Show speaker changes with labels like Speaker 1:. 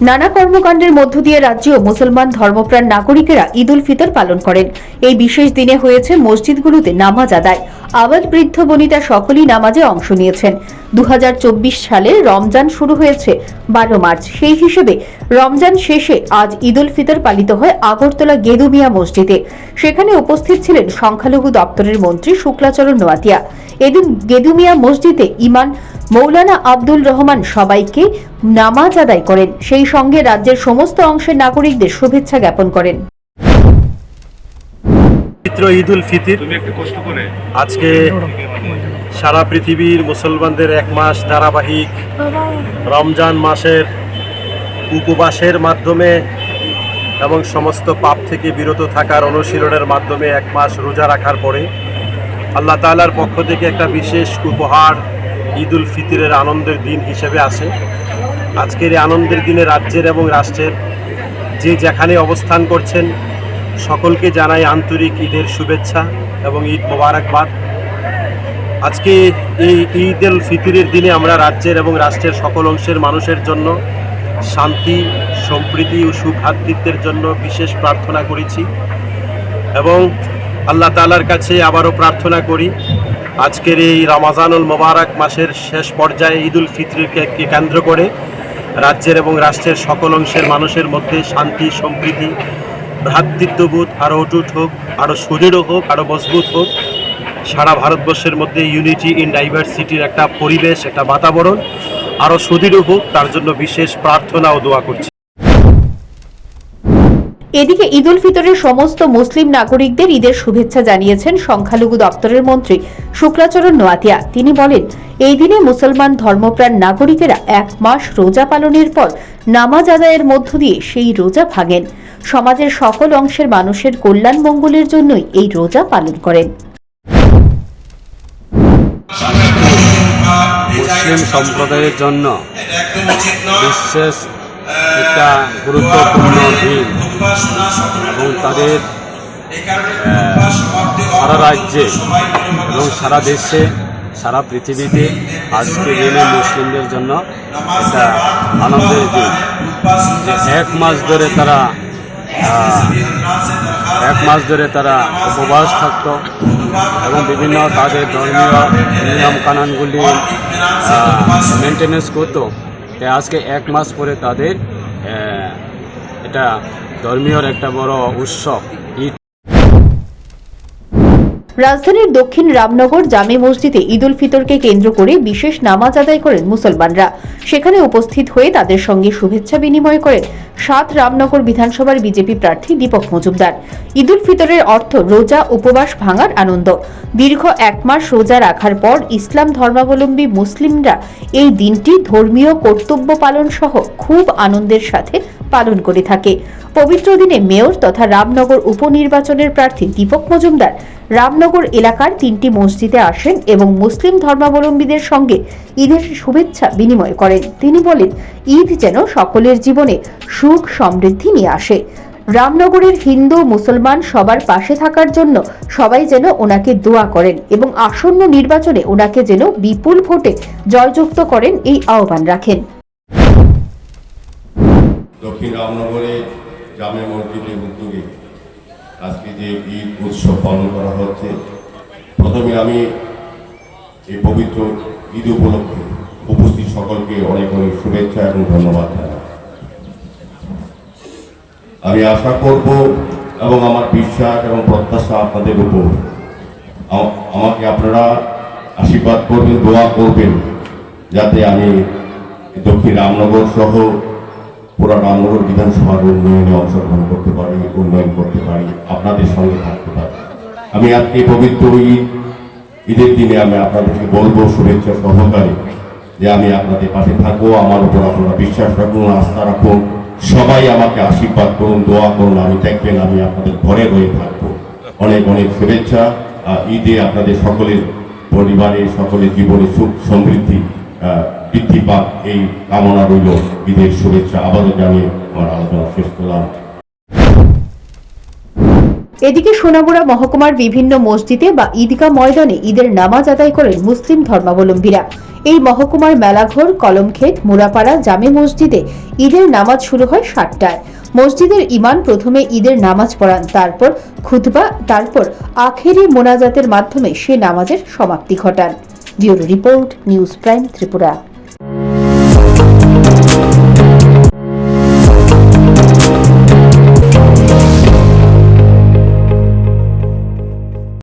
Speaker 1: নানা কর্মকাণ্ডের মধ্য দিয়ে রাজ্যেও মুসলমান ধর্মপ্রাণ নাগরিকেরা ঈদ উল ফিতর পালন করেন। এই বিশেষ দিনে হয়েছে মসজিদগুলোতে নামাজ আদায়। আবাল বৃদ্ধ বনিতা সকলেই নামাজে অংশ নিয়েছেন। 2024 সালে রমজান শুরু হয়েছে 12 মার্চ। সেই হিসেবে রমজান শেষে আজ ঈদ উল ফিতর পালিত হয় আগরতলা গেদুমিয়া মসজিদে। সেখানে উপস্থিত ছিলেন সংখ্যালঘু দপ্তরের মন্ত্রী শুক্লাচরণ নোয়াতিয়া। এদিন গেদুমিয়া মসজিদে ইমাম মৌলানা আব্দুল রহমান সবাইকে নামাজ আদায় করেন। সেই সঙ্গে রাজ্যের সমস্ত অংশের নাগরিকদের শুভেচ্ছা জ্ঞাপন করেন।
Speaker 2: ঈদ উল ফিতর আজকে সারা পৃথিবীর মুসলমানদের এক মাস ধারাবাহিক রমজান মাসের উপবাসের মাধ্যমে এবং সমস্ত পাপ থেকে বিরত থাকার অনুশীলনের মাধ্যমে এক মাস রোজা রাখার পরে আল্লাহ তাআলার পক্ষ থেকে একটা বিশেষ উপহার ঈদ উল ফিতরের আনন্দের দিন হিসেবে আসে। আজকের এই আনন্দের দিনে রাজ্যের এবং রাষ্ট্রের যে যেখানে অবস্থান করছেন সকলকে জানাই আন্তরিক ঈদের শুভেচ্ছা এবং ঈদ মোবারকবাদ। আজকে এই ঈদ উল ফিতরের দিনে আমরা রাজ্যের এবং রাষ্ট্রের সকল অংশের মানুষের জন্য শান্তি, সম্প্রীতি ও সুভ্রাতৃত্বের জন্য বিশেষ প্রার্থনা করেছি এবং আল্লাহ তাআলার কাছে আবারও প্রার্থনা করি আজকের এই রমজানুল মোবারক মাসের শেষ পর্যায়ে ঈদ উল ফিতরকে কেন্দ্র করে রাজ্যের এবং রাষ্ট্রের সকল অংশের মানুষের মধ্যে শান্তি, সম্প্রীতি, ভ্রাতৃত্ববোধ আরও অটুট হোক, আরও সুদৃঢ় হোক, আরও মজবুত হোক। সারা ভারতবর্ষের মধ্যে ইউনিটি ইন ডাইভার্সিটির একটা পরিবেশ, একটা বাতাবরণ আরও সুদৃঢ় হোক, তার জন্য বিশেষ প্রার্থনা ও দোয়া করছি।
Speaker 1: এদিকে ঈদ উল ফিতরের সমস্ত মুসলিম নাগরিকদের ঈদের শুভেচ্ছা জানিয়েছেন সংখ্যালঘু দপ্তরের মন্ত্রী শুক্লাচরণ নোয়াতিয়া। তিনি বলেন, এই দিনে মুসলমান ধর্মপ্রাণ নাগরিকেরা এক মাস রোজা পালনের পর নামাজ আদায়ের মধ্য দিয়ে সেই রোজা ভাঙেন। সমাজের সকল অংশের মানুষের কল্যাণ মঙ্গলের জন্যই এই রোজা পালন করেন।
Speaker 3: মুসলিম সম্প্রদায়ের জন্য বিশেষ একটা গুরুত্বপূর্ণ দিন এবং তাদের সারা রাজ্যে এবং সারা দেশে, সারা পৃথিবীতে আজকে দিনে মুসলিমদের জন্য একটা আনন্দের দিন। এক মাস ধরে তারা উপবাস থাকত এবং বিভিন্ন তাদের ধর্মীয় নিয়ম কানুনগুলি মেনটেনেন্স করতো। তাই আজকে এক মাস পরে তাদের এটা ধর্মীয় একটা বড় উৎসব ঈদ।
Speaker 1: রাজধানীর দক্ষিণ রামনগর জামে মসজিদে ঈদ উল ফিতরকে কেন্দ্র করে বিশেষ নামাজ আদায় করেন মুসলমানরা। সেখানে উপস্থিত হয়ে তাদের সঙ্গে শুভেচ্ছা বিনিময় করেন 7 রামনগর বিধানসভার বিজেপি প্রার্থী দীপক মজুমদার। ঈদ উল ফিতরের অর্থ রোজা উপবাস ভাঙার আনন্দ। দীর্ঘ এক মাস রোজা রাখার পর ইসলাম ধর্মাবলম্বী মুসলিমরা এই দিনটি ধর্মীয় কর্তব্য পালন সহ খুব আনন্দের সাথে পালন করে থাকে। পবিত্র দিনে মেয়র তথা রামনগর উপনির্বাচনের প্রার্থী দীপক মজুমদার রামনগর এলাকার 3টি মসজিদে আসেন এবং মুসলিম ধর্মাবলম্বীদের সঙ্গে ঈদের শুভেচ্ছা বিনিময় করেন। তিনি বলেন, ঈদ যেন সকলের জীবনে সুখ সমৃদ্ধি নিয়ে আসে। রামনগরের হিন্দু মুসলমান সবার পাশে থাকার জন্য সবাই যেন ওনাকে দোয়া করেন এবং আসন্ন নির্বাচনে ওনাকে যেন বিপুল ভোটে জয়যুক্ত করেন, এই আহ্বান রাখেন।
Speaker 4: দক্ষিণ রামনগরে জামে মসজিদের উদ্যোগে আজকে যে ঈদ উৎসব পালন করা হচ্ছে, প্রথমে আমি এই পবিত্র ঈদ উপলক্ষে উপস্থিত সকলকে অনেক অনেক শুভেচ্ছা এবং ধন্যবাদ জানাই। আমি আশা করব এবং আমার বিশ্বাস এবং প্রত্যাশা আপনাদের উপর, আমাকে আপনারা আশীর্বাদ করবেন, দোয়া করবেন যাতে আমি দক্ষিণ রামনগর সহ পুরা রামনগর বিধানসভার উন্নয়নে অংশগ্রহণ করতে পারি, উন্নয়ন করতে পারি, আপনাদের সঙ্গে থাকতে পারি। আমি আজকে পবিত্র ঈদের দিনে আমি আপনাদেরকে বলবো শুভেচ্ছা সহকারে যে আমি আপনাদের পাশে থাকবো। আমার উপর আপনারা বিশ্বাস রাখুন, আস্থা রাখুন, সবাই আমাকে আশীর্বাদ করুন, দোয়া করুন। আমি দেখবেন আমি আপনাদের ঘরে রয়ে থাকবো। অনেক অনেক শুভেচ্ছা। ঈদে আপনাদের সকলের পরিবারে, সকলের জীবনে সুখ সমৃদ্ধি বৃদ্ধি পাক এই কামনা রইল। ঈদের শুভেচ্ছা আবারও জানিয়ে আমার আলোচনা শেষ করলাম।
Speaker 1: এদিকে সোনামুড়া মহকুমার বিভিন্ন মসজিদে বা ঈদগাহ ময়দানে ঈদের নামাজ আদায় করেন মুসলিম ধর্মাবলম্বীরা। এই মহকুমার মেলাঘর, কলমক্ষেত, মুরাপাড়া জামে মসজিদে ঈদের নামাজ শুরু হয় 7টায়। মসজিদের ইমাম প্রথমে ঈদের নামাজ পড়ান, তারপর খুতবা, তারপর আখেরি মোনাজাতের মাধ্যমে সে নামাজের সমাপ্তি ঘটান। Bureau report, news prime Tripura.